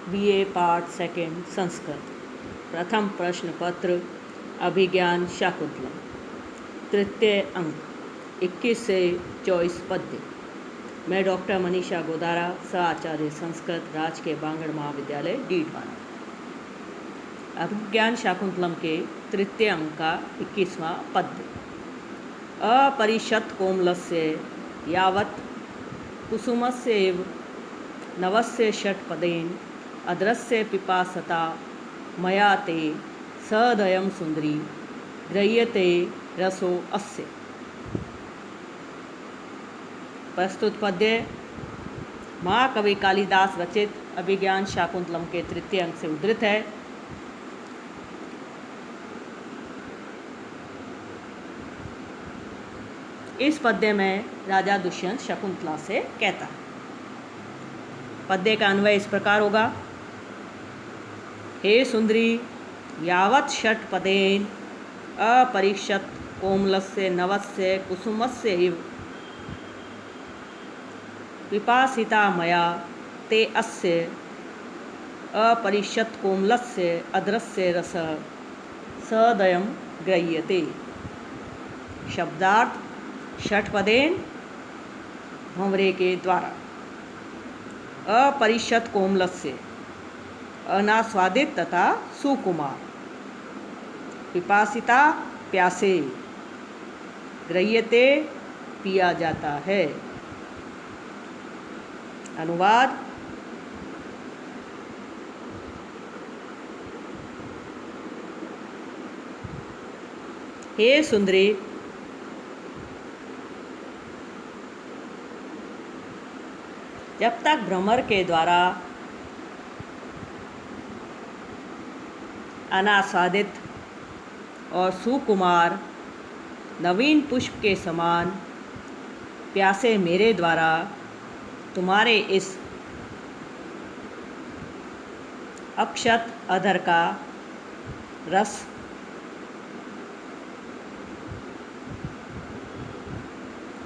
BA part second Sanskrit. प्रथम प्रश्न पत्र अभिज्ञान शाकुंतलम। तृतीय अंक 21 से 24 पद्य। मैं डॉक्टर मनीषा गोदारा, सह आचार्य संस्कृत, राजकीय बांगड़ महाविद्यालय, डीडवाना। अभिज्ञान शाकुंतलम के तृतीय अंक का 21वां पद्य। अपरिषत् कोमलस्य यावत् कुसुमस्यैव नवस्य षट्पदेन अद्रस्य पिपासता मया ते सदयं सुंदरी गृह्यते रसो अस्य। प्रस्तुत पद्य महाकवि कालिदास रचित अभिज्ञान शाकुंतलम के तृतीय अंक से उद्धृत है। इस पद्य में राजा दुष्यंत शकुंतला से कहता है। पद्य का अन्वय इस प्रकार होगा। हे सुंदरी, यावत् षट्पदेन अपरिषत् कोमलस्य नवस्य कुसुमस्य इव पिपासिता मया ते अस्य अपरिषत् कोमलस्य अद्रस्य रसः सदयं गृह्यते। शब्दार्थ: षट्पदेन भंवरे के द्वारा। अपरिषत् कोमलस्य अनास्वादित तथा सुकुमार, पिपासिता प्यासे, गृह्यते पिया जाता है। अनुवाद: हे सुंदरी, जब तक भ्रमर के द्वारा अनास्वादित और सुकुमार नवीन पुष्प के समान प्यासे मेरे द्वारा तुम्हारे इस अक्षत अधर का रस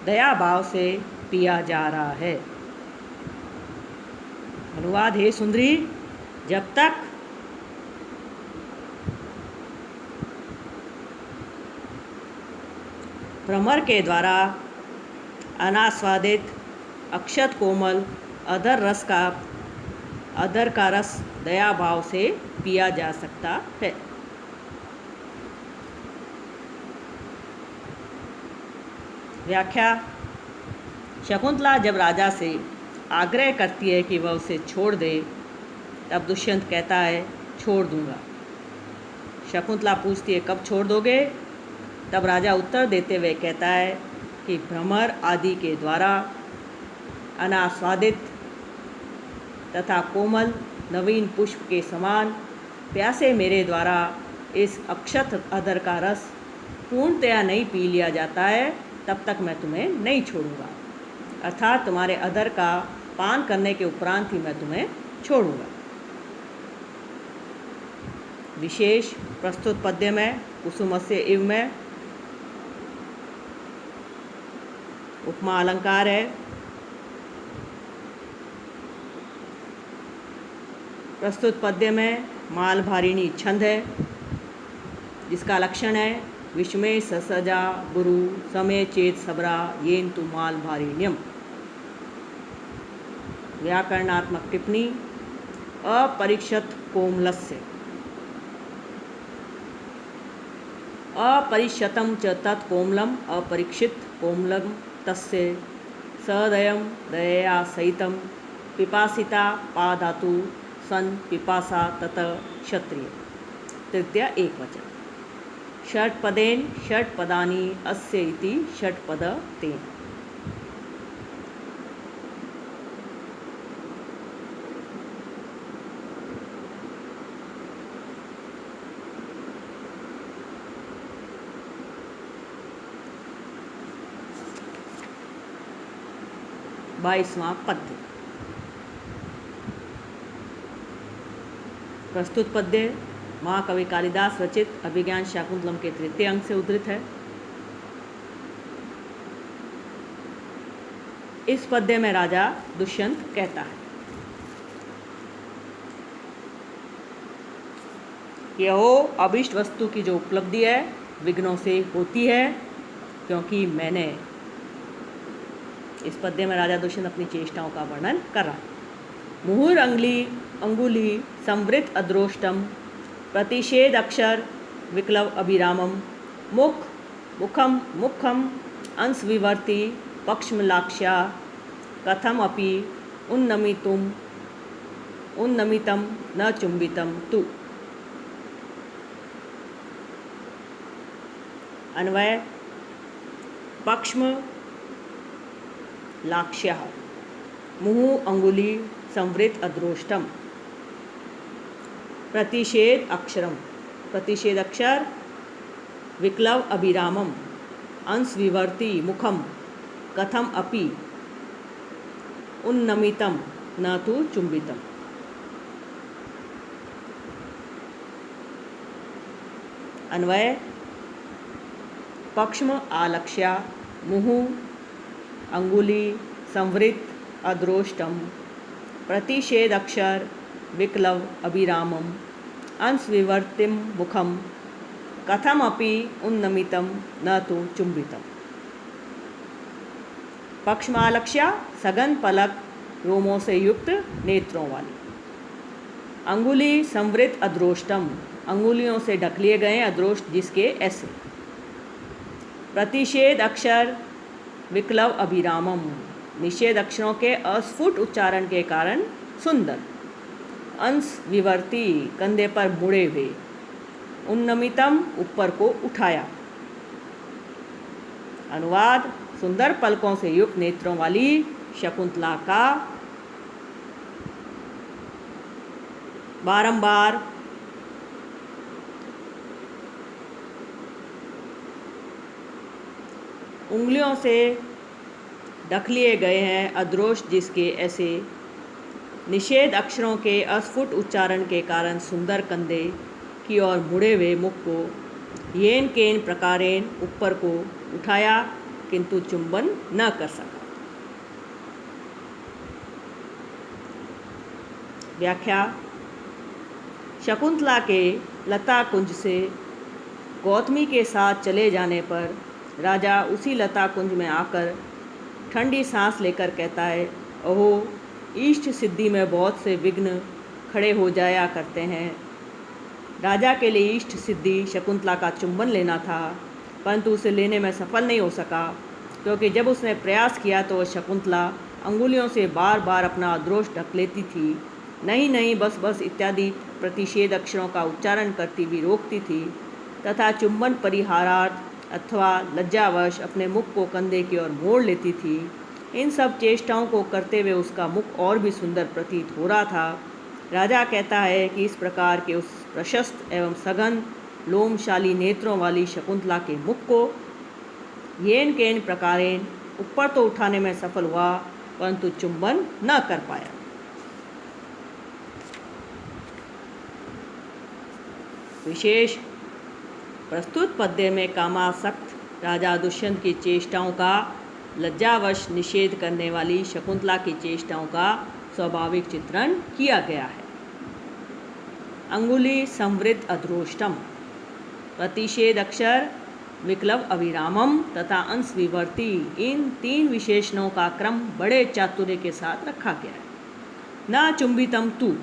दया भाव से पिया जा रहा है। अनुवाद: हे सुंदरी, जब तक भ्रमर के द्वारा अनास्वादित अक्षत कोमल अधर का रस दया भाव से पिया जा सकता है। व्याख्या: शकुंतला जब राजा से आग्रह करती है कि वह उसे छोड़ दे, तब दुष्यंत कहता है, छोड़ दूंगा। शकुंतला पूछती है, कब छोड़ दोगे? तब राजा उत्तर देते हुए कहता है कि भ्रमर आदि के द्वारा अनास्वादित तथा कोमल नवीन पुष्प के समान प्यासे मेरे द्वारा इस अक्षत अधर का रस पूर्णतया नहीं पी लिया जाता है, तब तक मैं तुम्हें नहीं छोड़ूंगा। अर्थात तुम्हारे अधर का पान करने के उपरांत ही मैं तुम्हें छोड़ूंगा। विशेष: प्रस्तुत पद्य में कुसुमस्य इव में उपमा अलंकार है। प्रस्तुत पद्य में मालभारिणी छंद है, जिसका लक्षण है विस्मय ससजा गुरु समय चेत सबरा येन तु मालभारिण्यम। व्याकरणात्मक टिप्पणी: अपरिषत् कोमलस्य अपरिषतं च तत् कोमलम अपरीक्षित कोमलम तस्य सदयं दयया सहितं पिपासिता पाधातु सन पिपासा तत क्षत्रिय। तृतीय एकवचन। षट्पदेन षट्पदानि अस्य इति षट्पद तेन। बाईसवां पद्य। प्रस्तुत पद्य महाकवि कालिदास रचित अभिज्ञान शाकुंतलम के तृतीय अंक से उद्धृत है। इस पद्य में राजा दुष्यंत कहता है, कि अहो अभीष्ट वस्तु की जो उपलब्धि है विघ्नों से होती है, क्योंकि मैंने। इस पद्य में राजा दुष्यंत अपनी चेष्टाओं का वर्णन कर रहा है। मुहुर अंगुली संवृत अद्रोष्टम प्रतिषेध अक्षर विक्लव अभिरामम मुखम मुखम अंश विवर्ति पक्षमलाक्ष्या कथम अपि उन्नमितम न चुंबितम तु। अन्वय पक्ष्म लाक्ष्यः मुहुः अंगुली संवृत अद्रोष्टम प्रतिषेध अक्षरम प्रतिषेध अक्षर विक्लव अभिरामम अंश विवर्ति मुखम कथम अपि उन्नमितम न तु चुंबितम। अन्वय पक्ष्म आलक्ष्या मुहुः अंगुली संवृत अद्रोष्टम प्रतिषेध अक्षर विक्लव अभिरामम अंश विवर्तिम मुखम कथम अपि उन्नमितम न तो चुंबितम। पक्ष्मालक्ष्या सघन पलक रोमों से युक्त नेत्रों वाली। अंगुली संवृत अद्रोष्टम अंगुलियों से ढक लिए गए अद्रोष्ट जिसके ऐसे। प्रतिषेध अक्षर विक्लव अभिरामम निषेध अक्षरों के अस्फुट उच्चारण के कारण सुंदर। अंश विवर्ती कंधे पर मुड़े हुए। उन्नमितम ऊपर को उठाया। अनुवाद सुंदर पलकों से युक्त नेत्रों वाली शकुंतला का बारंबार उंगलियों से ढक लिए गए हैं अद्रोष्ट जिसके ऐसे। निषेध अक्षरों के अस्फुट उच्चारण के कारण सुंदर कंधे की ओर मुड़े हुए मुख को येन केन प्रकारेण ऊपर को उठाया किंतु चुंबन न कर सका। व्याख्या शकुंतला के लता कुंज से गौतमी के साथ चले जाने पर राजा उसी लता कुंज में आकर ठंडी सांस लेकर कहता है, ओहो इष्ट सिद्धि में बहुत से विघ्न खड़े हो जाया करते हैं। राजा के लिए इष्ट सिद्धि शकुंतला का चुंबन लेना था, परंतु उसे लेने में सफल नहीं हो सका, क्योंकि जब उसने प्रयास किया तो शकुंतला अंगुलियों से बार बार अपना अद्रोष ढक लेती थी। नहीं बस बस इत्यादि प्रतिषेध अक्षरों का उच्चारण करती भी रोकती थी तथा चुंबन परिहारार्थ अथवा लज्जावश अपने मुख को कंधे की ओर मोड़ लेती थी। इन सब चेष्टाओं को करते हुए उसका मुख और भी सुंदर प्रतीत हो रहा था। राजा कहता है कि इस प्रकार के उस प्रशस्त एवं सघन लोमशाली नेत्रों वाली शकुंतला के मुख को येन केन प्रकारेण ऊपर तो उठाने में सफल हुआ, परंतु चुंबन न कर पाया। विशेष प्रस्तुत पद्य में कामासक्त राजा दुष्यंत की चेष्टाओं का लज्जावश निषेध करने वाली शकुंतला की चेष्टाओं का स्वाभाविक चित्रण किया गया है। अंगुली संवृत अद्रोष्टम प्रतिषेध अक्षर विक्लव अभिरामम तथा अंश विवर्ती, इन तीन विशेषणों का क्रम बड़े चातुर्य के साथ रखा गया है। न चुंबितम तू,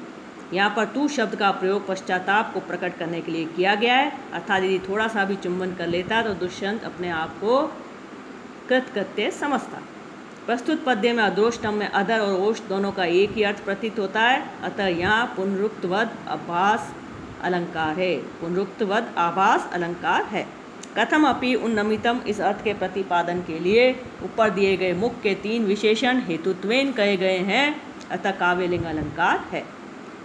यहाँ पर तू शब्द का प्रयोग पश्चाताप को प्रकट करने के लिए किया गया है, अर्थात यदि थोड़ा सा भी चुंबन कर लेता तो दुष्यंत अपने आप को कृतकृत्य समझता। प्रस्तुत पद्य में अद्रोष्टम में अधर और ओष्ठ दोनों का एक ही अर्थ प्रतीत होता है, अतः यहाँ पुनरुक्तवद आभास अलंकार है। पुनरुक्तवद आभास अलंकार है। कथम अपि उन्नमितम, इस अर्थ के प्रतिपादन के लिए ऊपर दिए गए मुख के तीन विशेषण हेतुत्वेन कहे गए हैं, अतः काव्यलिंग अलंकार है।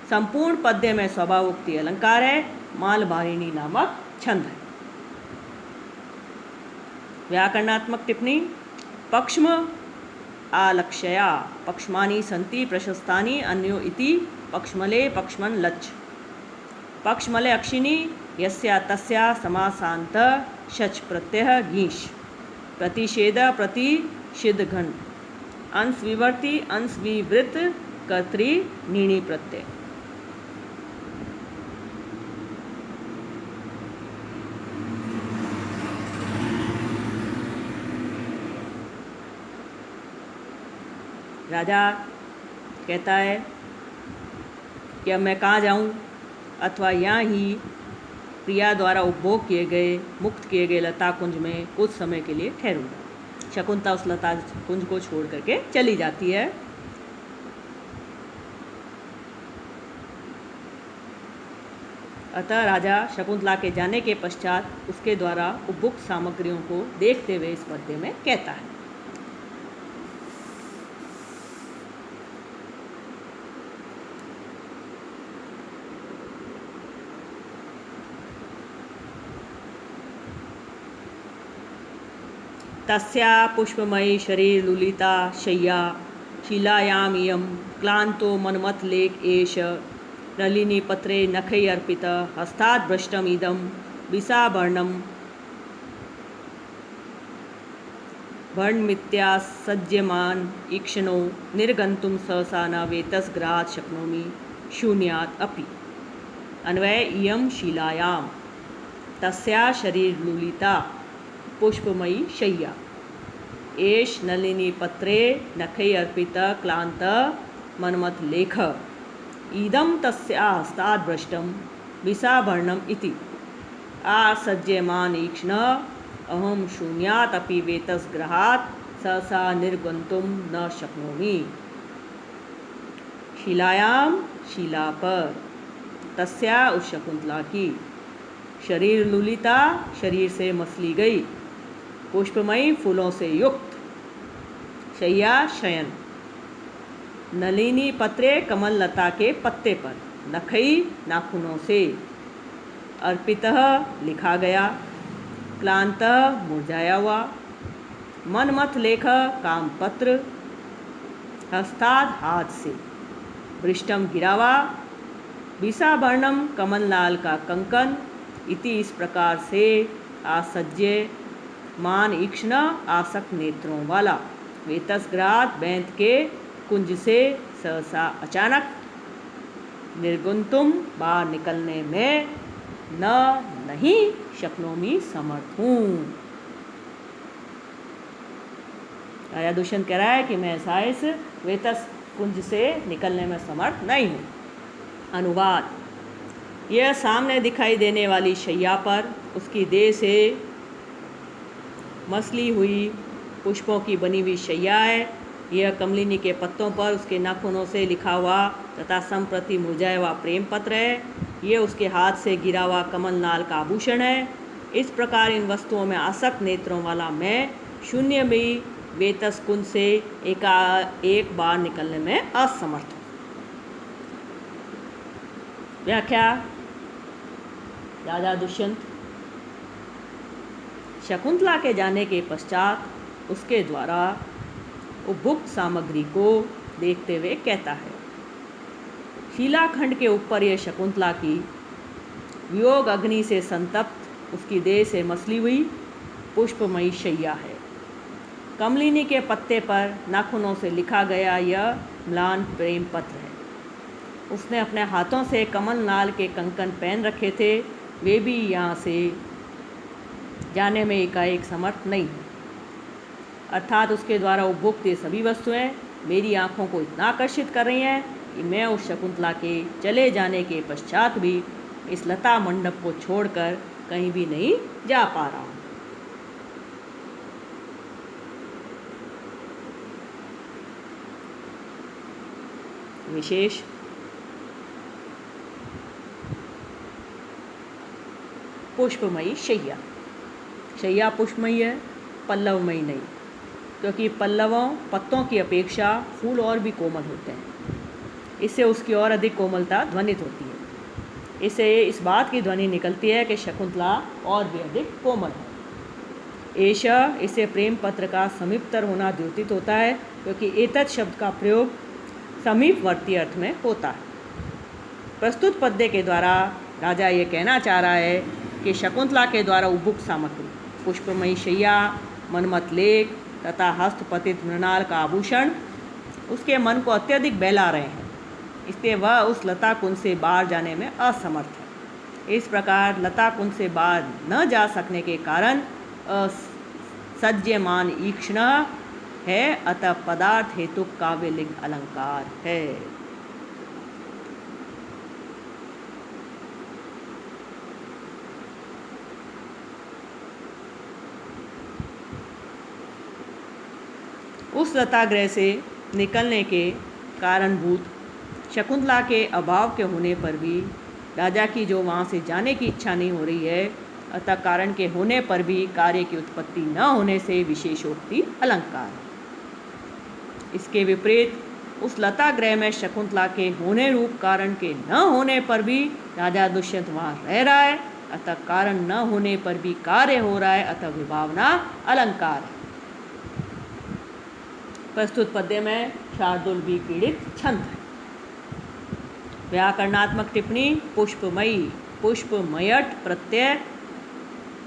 संपूर्ण पद्य में स्वभावोक्ति अलंकार है। मालभारिणी नामक छंद है। व्याकरणात्मक टिप्पणी। पक्ष्म आलक्ष्या पक्ष्मानि सन्ति प्रशस्तानि अन्यो इति पक्ष्मले पक्ष्मन् लच्। पक्ष्मले अक्षिणी यस्या तस्या समासांत शच प्रत्यय घीश। प्रतिषेध प्रतिषिध घन। अंश विवर्ती अंश विवृत कर्तरी नीणी प्रत्यय। राजा कहता है कि अब मैं कहाँ जाऊँ, अथवा यहाँ ही प्रिया द्वारा उपभोग किए गए, मुक्त किए गए लता कुंज में कुछ समय के लिए ठहरूंगा। शकुंतला उस लता कुंज को छोड़ करके चली जाती है। अतः राजा शकुंतला के जाने के पश्चात उसके द्वारा उपभुक्त सामग्रियों को देखते हुए इस पद्य में कहता है। तस्या पुष्पमयी शरीर लुलिता शय्या शिलायाम इयं क्लांतो मनमथ लेख एष नलिनी पत्रे नखै अर्पित हस्तात् भ्रष्टम इदं विसावर्णम वर्णमित्या सज्जमान ईक्षणो निर्गंतुम सहसा न वेतस्ग्रहात् शक्नोमि शून्यात् अपि। अन्वय इयं शिलायाम तस्या शरीर लुलिता पुष्पमयी शय्या एष नलिनी पत्रे नखै अर्पित क्लांत मनमथ लेख इदं तस्या हस्तात् भ्रष्टं विसावर्णम इति आसज्यमान ईक्ष्ण अहम शून्यात् अपि वेतस्ग्रहात् सहसा निर्गंतुम न शक्नोमि। शिलायाम शिला पर, तस्या उस शकुंतला की, शरीर लुलिता शरीर से मसली गई, पुष्पमयी फूलों से युक्त, शय्या शयन, नलिनी पत्रे कमल लता के पत्ते पर, नखई नाखूनों से, अर्पितः लिखा गया, क्लांत मुरझाया हुआ, मनमथ लेख कामपत्र, हस्ताद हाथ से, भृष्टम गिरा हुआ, विसावर्णम कमललाल का कंकन, इति इस प्रकार से आसज्य मान ईक्षण आसक्त नेत्रों वाला, वेतस्ग्रात बैंत के कुंज से सहसा अचानक, निर्गुंतुम बाहर निकलने में न नहीं शक्नोमी समर्थ हूँ। राजा दुष्यंत कह रहा है कि मैं ऐसा इस वेतस कुंज से निकलने में समर्थ नहीं हूँ। अनुवाद: यह सामने दिखाई देने वाली शैया पर उसकी देह से मसली हुई पुष्पों की बनी हुई शैया है। यह कमलिनी के पत्तों पर उसके नाखूनों से लिखा हुआ तथा संप्रति मुरझाया हुआ प्रेम पत्र है। यह उसके हाथ से गिरा हुआ कमलनाल का आभूषण है। इस प्रकार इन वस्तुओं में आसक्त नेत्रों वाला मैं शून्य में वेतस कुंज से एक बार निकलने में असमर्थ हूँ। व्याख्या: राजा दुष्यंत शकुंतला के जाने के पश्चात उसके द्वारा उपभुक्त सामग्री को देखते हुए कहता है। शिलाखंड के ऊपर यह शकुंतला की वियोग अग्नि से संतप्त उसकी देह से मसली हुई पुष्पमयी शैया है। कमलिनी के पत्ते पर नाखूनों से लिखा गया यह म्लान प्रेम पत्र है। उसने अपने हाथों से कमलनाल के कंकन पहन रखे थे, वे भी यहाँ से जाने में एकाएक समर्थ नहीं है। अर्थात उसके द्वारा उपभुक्त ये सभी वस्तुएं मेरी आँखों को इतना आकर्षित कर रही हैं कि मैं उस शकुंतला के चले जाने के पश्चात भी इस लता मंडप को छोड़कर कहीं भी नहीं जा पा रहा हूँ। विशेष: पुष्पमयी शैया। शैया पुष्पमयी है, पल्लवमयी नहीं, क्योंकि पल्लवों पत्तों की अपेक्षा फूल और भी कोमल होते हैं। इससे उसकी और अधिक कोमलता ध्वनित होती है। इससे इस बात की ध्वनि निकलती है कि शकुंतला और भी अधिक कोमल है। एषा, इससे प्रेम पत्र का समीपतर होना द्योतित होता है, क्योंकि एतत् शब्द का प्रयोग समीपवर्ती अर्थ में होता है। प्रस्तुत पद्य के द्वारा राजा ये कहना चाह रहा है कि शकुंतला के द्वारा उपभुक्त सामग्री, पुष्पमयी शैया, मनमथ लेख तथा हस्तपतित मृणाल का आभूषण उसके मन को अत्यधिक बहला रहे हैं, इसलिए वह उस लता कुंज से बाहर जाने में असमर्थ है। इस प्रकार लता कुंज से बाहर न जा सकने के कारण असज्यमान ईक्षण है, अतः पदार्थ हेतु काव्यलिंग अलंकार है। उस लतागृह से निकलने के कारणभूत शकुंतला के अभाव के होने पर भी राजा की जो वहाँ से जाने की इच्छा नहीं हो रही है, अतः कारण के होने पर भी कार्य की उत्पत्ति न होने से विशेषोक्ति अलंकार। इसके विपरीत उस लतागृह में शकुंतला के होने रूप कारण के न होने पर भी राजा दुष्यंत वहाँ रह रहा है, अतः कारण न होने पर भी कार्य हो रहा है, अतः विभावना अलंकार है। प्रस्तुत पद्य में शार्दुल भी पीड़ित छंद है। व्याकरणात्मक टिप्पणी पुष्पमयी, पुष्पमयट प्रत्यय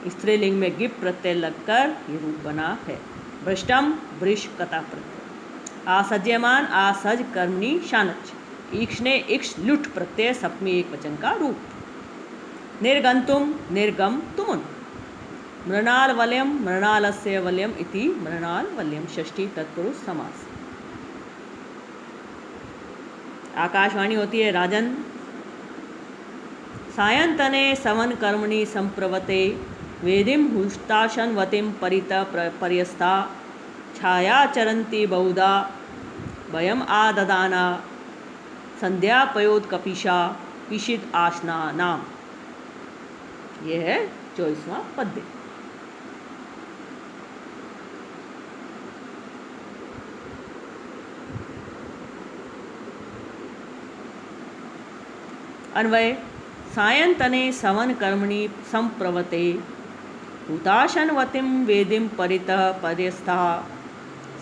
स्त्रीलिंग में गिप प्रत्यय लगकर ये रूप बना है। भ्रष्टम वृष कथा प्रत्यय। आसज्यमान आसज कर्मणि शानच, ईक्षणे इक्ष लुट प्रत्यय सप्तमी एक वचन का रूप। निर्गंतुम निर्गम तुमुन, मृणाल वलयम मृणालस्य वलयम इति मृणाल वलयम षष्ठी तत्पुरुष समास। आकाशवाणी होती है राजन। सायंतने सवन कर्मणि संप्रवते, वेदिम हुष्टाशनवतिम परित पर्यस्था, छाया चरंती बहुधा वयम आददाना, संध्या पयोद कपिशा पिशित आसना नाम। यह है 24वां पद्य। अन्वय। सायंतने सवन कर्मणि संप्रवते, हुताशनवतिम वेदिम परितः पर्यस्था,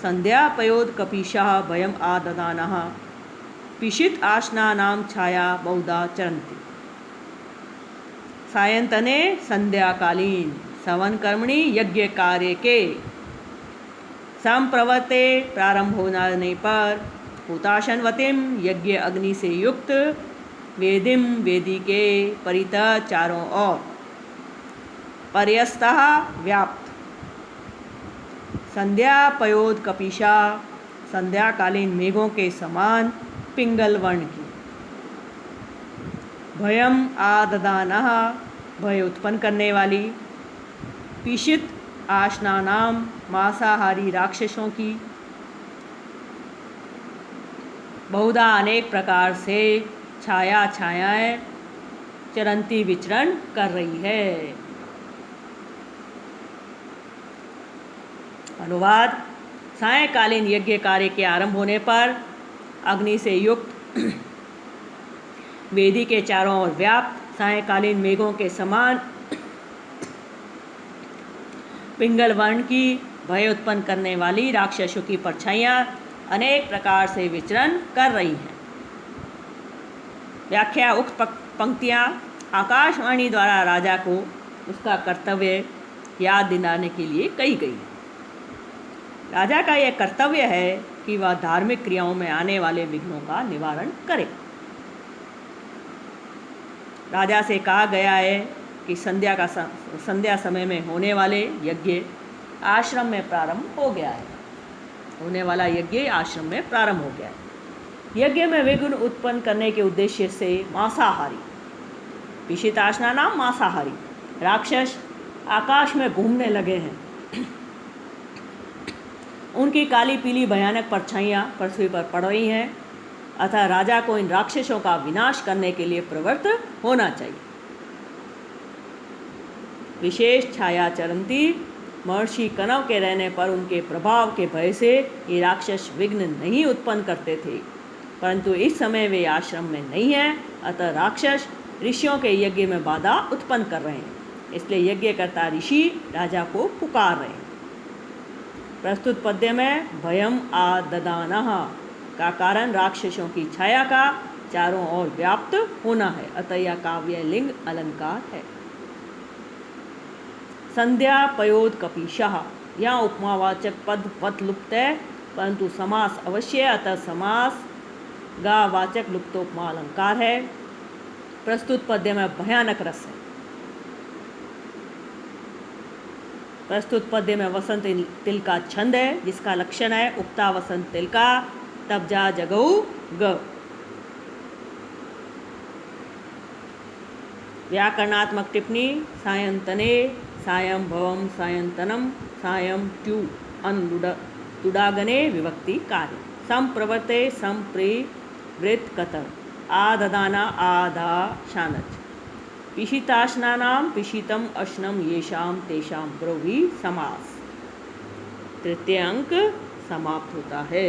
संध्या पयोद कपिशः भयम आददानः, पिशित आसनानाम छाया बहुधा चरन्ति। सायंतने संध्याकालीन, सवन कर्मणि यज्ञ कार्य के, संप्रवते प्रारंभ होने पर, हुताशनवतिम यज्ञ अग्नि से युक्त, वेदिम वेदी के, परितः चारों ओर, पर्यस्तः व्याप्त, संध्या पयोद कपिशा संध्याकालीन मेघों के समान पिंगल वर्ण की, भयम आददानः भय उत्पन्न करने वाली, पिशित आसनानाम मांसाहारी राक्षसों की, बहुधा अनेक प्रकार से, छाया छायाएं चरंती विचरण कर रही है। अनुवाद। सायंकालीन यज्ञ कार्य के आरंभ होने पर अग्नि से युक्त, वेदी के चारों ओर व्याप्त, सायंकालीन मेघों के समान पिंगल वर्ण की, भय उत्पन्न करने वाली राक्षसों की परछाइयाँ अनेक प्रकार से विचरण कर रही हैं। व्याख्या। उक्त पंक्तियाँ आकाशवाणी द्वारा राजा को उसका कर्तव्य याद दिलाने के लिए कही गई। राजा का यह कर्तव्य है कि वह धार्मिक क्रियाओं में आने वाले विघ्नों का निवारण करे। राजा से कहा गया है कि संध्या समय में होने वाले यज्ञ आश्रम में प्रारंभ हो गया है। होने वाला यज्ञ आश्रम में प्रारंभ हो गया है। यज्ञ में विघ्न उत्पन्न करने के उद्देश्य से मांसाहारी, पिशित आसना नाम मांसाहारी राक्षस आकाश में घूमने लगे हैं। उनकी काली पीली भयानक परछाइयाँ पृथ्वी पर पड़ रही हैं, अतः राजा को इन राक्षसों का विनाश करने के लिए प्रवृत्त होना चाहिए। विशेष छाया चरंती, महर्षि कनव के रहने पर उनके प्रभाव के भय से ये राक्षस विघ्न नहीं उत्पन्न करते थे, परंतु इस समय वे आश्रम में नहीं हैं, अतः राक्षस ऋषियों के यज्ञ में बाधा उत्पन्न कर रहे हैं। इसलिए यज्ञकर्ता ऋषि राजा को पुकार रहे हैं। प्रस्तुत पद्य में भयम आददानः का कारण राक्षसों की छाया का चारों ओर व्याप्त होना है, अतः यह काव्य लिंग अलंकार है। संध्या पयोद कपिशः, यहाँ उपमावाचक पद पद लुप्त है, परंतु समास अवश्य, अतः समास गा वाचक लुप्तोपमा अलंकार है। प्रस्तुत पद्य में भयानक रस है। प्रस्तुत पद्य में वसंत तिल का छंद है, जिसका लक्षण है उक्ता वसंत तिल का तब जा जगऊ ग। व्याकरणात्मक टिप्पणी सायंतने सायं भवम सायंतनम सायं ट्यू तुडागने विभक्ति कार्य संप्रवर्ते संप्रेवृत कतर आददाना आधा शानच पिशिताशनानां पिशितम अशनम येषां तेषां ब्रोवी समास। तृतीय अंक समाप्त होता है।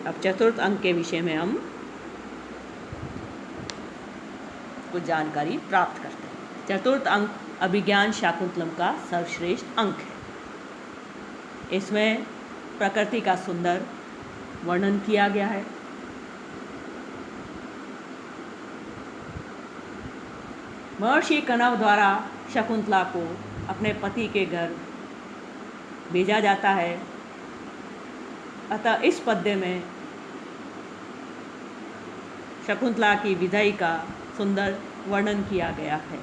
अब चतुर्थ अंक के विषय में हम कुछ जानकारी प्राप्त करते हैं। चतुर्थ अंक अभिज्ञान शाकुंतलम का सर्वश्रेष्ठ अंक है। इसमें प्रकृति का सुंदर वर्णन किया गया है। महर्षि कणव द्वारा शकुंतला को अपने पति के घर भेजा जाता है, अतः इस पद्य में शकुंतला की विदाई का सुंदर वर्णन किया गया है।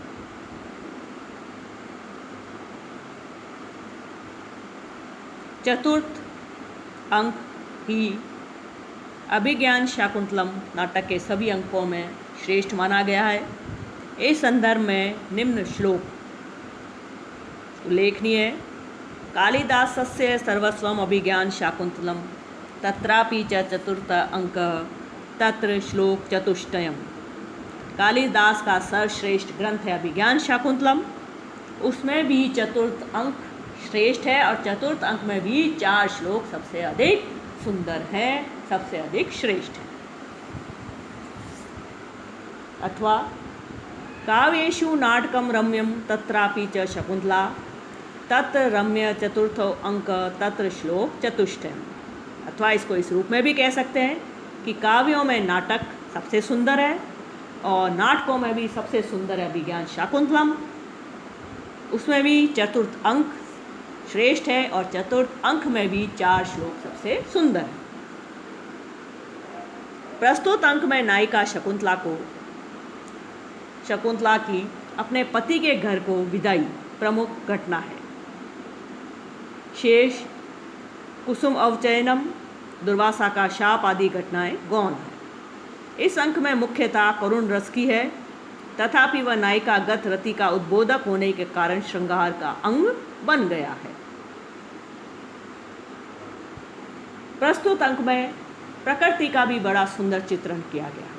चतुर्थ अंक ही अभिज्ञान शाकुंतलम नाटक के सभी अंकों में श्रेष्ठ माना गया है। इस संदर्भ में निम्न श्लोक उल्लेखनीय है। कालिदासस्य सर्वस्वम अभिज्ञान शाकुंतलम तत्रापि च चतुर्थ अंक तत्र श्लोक चतुष्टयम। कालिदास का सर्वश्रेष्ठ ग्रंथ है अभिज्ञान शाकुंतलम, उसमें भी चतुर्थ अंक श्रेष्ठ है और चतुर्थ अंक में भी 4 श्लोक सबसे अधिक सुंदर हैं, सबसे अधिक श्रेष्ठ है। अथवा काव्येषु नाटकम रम्यम तत्रापि च शकुंतला तत्र रम्य चतुर्थ अंक तत्र श्लोक चतुष्टयम। अथवा इसको इस रूप में भी कह सकते हैं कि काव्यों में नाटक सबसे सुंदर है और नाटकों में भी सबसे सुंदर है अभिज्ञान शाकुंतलम, उसमें भी चतुर्थ अंक श्रेष्ठ है और चतुर्थ अंक में भी 4 श्लोक सबसे सुंदर है। प्रस्तुत अंक में नायिका शकुंतला की अपने पति के घर को विदाई प्रमुख घटना है। शेष कुसुम अवचयनम दुर्वासा का शाप आदि घटनाएं गौण है। इस अंक में मुख्यतः करुण रस की है, तथापि वह नायिका गत रति का उद्बोधक होने के कारण श्रृंगार का अंग बन गया है। प्रस्तुत अंक में प्रकृति का भी बड़ा सुंदर चित्रण किया गया है।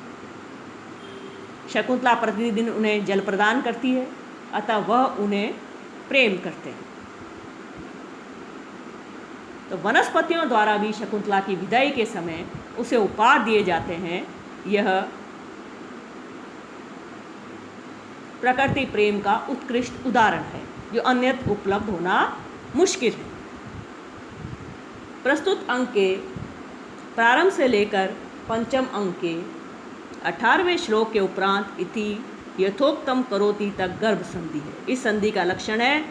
शकुंतला प्रतिदिन उन्हें जल प्रदान करती है, अतः वह उन्हें प्रेम करते हैं। तो वनस्पतियों द्वारा भी शकुंतला की विदाई के समय उसे उपहार दिए जाते हैं। यह प्रकृति प्रेम का उत्कृष्ट उदाहरण है जो अन्यत्र उपलब्ध होना मुश्किल है। प्रस्तुत अंक के प्रारंभ से लेकर पंचम अंक के 18वें श्लोक के उपरांत इति यथोक्तम करोति तक गर्भ संधि है। इस संधि का लक्षण है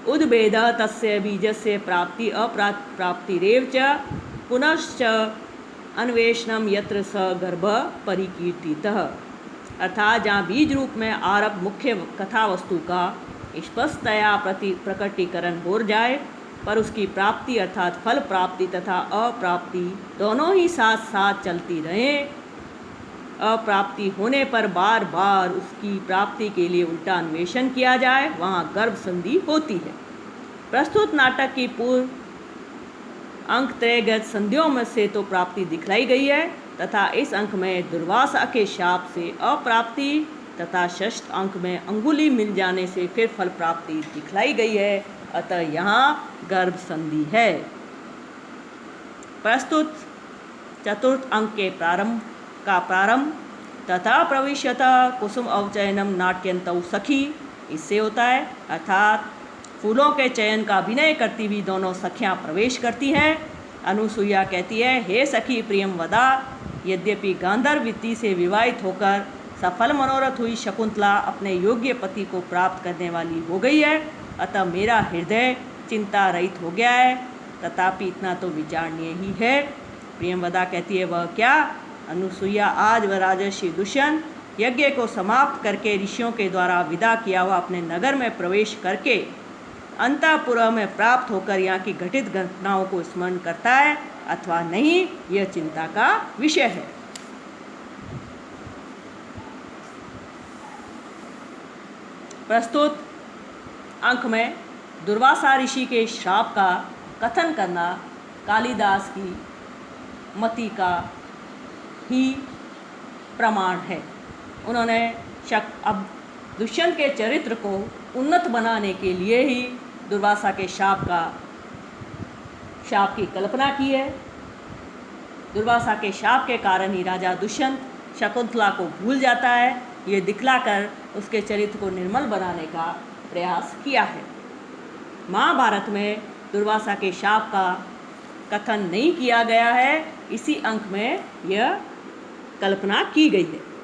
उद्भेद तस्य बीजस्य प्राप्ति अप्राप्तिरेव च पुनश्च अन्वेषणम यत्र स गर्भ परिकीर्तितः। अर्थात जहाँ बीज रूप में आरंभ मुख्य कथा वस्तु का स्पष्टतया प्रकटीकरण हो जाए, पर उसकी प्राप्ति अर्थात फल प्राप्ति तथा अप्राप्ति दोनों ही साथ साथ चलती रहें। अप्राप्ति होने पर बार बार उसकी प्राप्ति के लिए उल्टा अन्वेषण किया जाए, वहाँ गर्भ संधि होती है। प्रस्तुत नाटक की पूर्व अंक त्रयगत संधियों में से तो प्राप्ति दिखलाई गई है, तथा इस अंक में दुर्वासा के शाप से अप्राप्ति तथा षष्ठ अंक में अंगुली मिल जाने से फिर फल प्राप्ति दिखलाई गई है, अतः यहाँ गर्भ संधि है। प्रस्तुत चतुर्थ अंक के प्रारंभ तथा प्रविश्यत कुसुम अवचयनम नाट्यंतौ सखी इससे होता है, अर्थात फूलों के चयन का अभिनय करती हुई दोनों सखियां प्रवेश करती हैं। अनुसुईया कहती है, हे सखी प्रियम वदा, यद्यपि गांधर्व वृत्ति से विवाहित होकर सफल मनोरथ हुई शकुंतला अपने योग्य पति को प्राप्त करने वाली हो गई है, अतः मेरा हृदय चिंता रहित हो गया है। तथापि इतना तो विचारणीय ही है प्रियंवदा कहती है वह क्या? अनुसुईया, आज वह राजर्षि दुष्यंत यज्ञ को समाप्त करके ऋषियों के द्वारा विदा किया हुआ अपने नगर में प्रवेश करके अंतःपुर में प्राप्त होकर यहाँ की घटित घटनाओं को स्मरण करता है अथवा नहीं, यह चिंता का विषय है। प्रस्तुत अंक में दुर्वासा ऋषि के श्राप का कथन करना कालिदास की मति का ही प्रमाण है। उन्होंने अब दुष्यंत के चरित्र को उन्नत बनाने के लिए ही दुर्वासा के शाप की कल्पना की है। दुर्वासा के शाप के कारण ही राजा दुष्यंत शकुंतला को भूल जाता है, ये दिखलाकर उसके चरित्र को निर्मल बनाने का प्रयास किया है। महाभारत में दुर्वासा के शाप का कथन नहीं किया गया है, इसी अंक में यह कल्पना की गई है।